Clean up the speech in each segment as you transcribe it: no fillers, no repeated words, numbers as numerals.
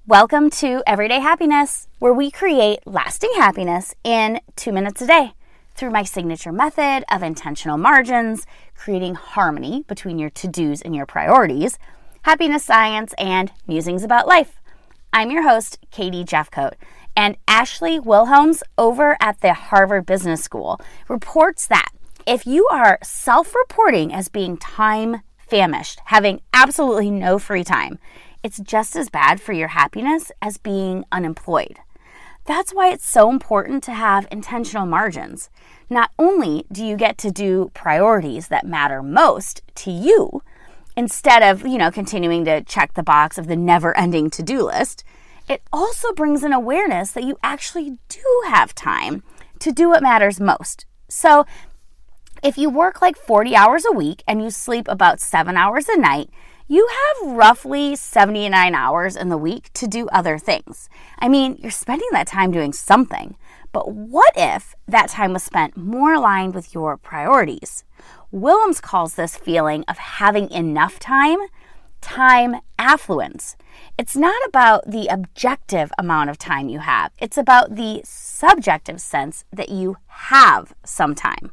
Welcome to Everyday Happiness, where we create lasting happiness in 2 minutes a day through my signature method of intentional margins, creating harmony between your to-dos and your priorities, happiness science, and musings about life. I'm your host, Katie Jeffcoat, and Ashley Wilhelms over at the Harvard Business School reports that if you are self-reporting as being time famished, having absolutely no free time, it's just as bad for your happiness as being unemployed. That's why it's so important to have intentional margins. Not only do you get to do priorities that matter most to you, instead of, continuing to check the box of the never-ending to-do list, it also brings an awareness that you actually do have time to do what matters most. So if you work like 40 hours a week and you sleep about 7 hours a night, you have roughly 79 hours in the week to do other things. I mean, you're spending that time doing something, but what if that time was spent more aligned with your priorities? Willems calls this feeling of having enough time affluence. It's not about the objective amount of time you have. It's about the subjective sense that you have some time.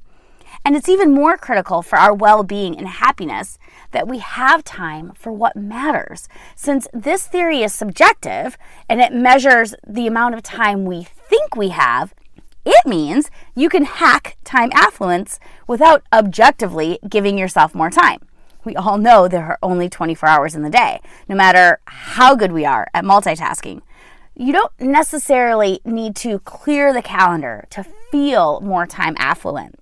And it's even more critical for our well-being and happiness that we have time for what matters. Since this theory is subjective and it measures the amount of time we think we have, it means you can hack time affluence without objectively giving yourself more time. We all know there are only 24 hours in the day, no matter how good we are at multitasking. You don't necessarily need to clear the calendar to feel more time affluent.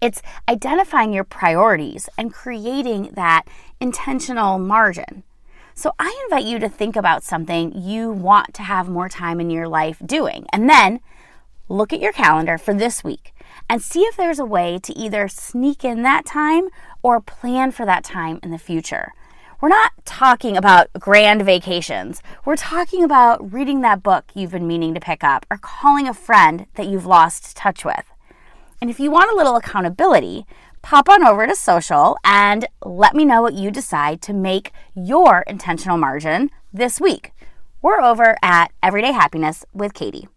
It's identifying your priorities and creating that intentional margin. So I invite you to think about something you want to have more time in your life doing, and then look at your calendar for this week and see if there's a way to either sneak in that time or plan for that time in the future. We're not talking about grand vacations. We're talking about reading that book you've been meaning to pick up or calling a friend that you've lost touch with. And if you want a little accountability, pop on over to social and let me know what you decide to make your intentional margin this week. We're over at Everyday Happiness with Katie.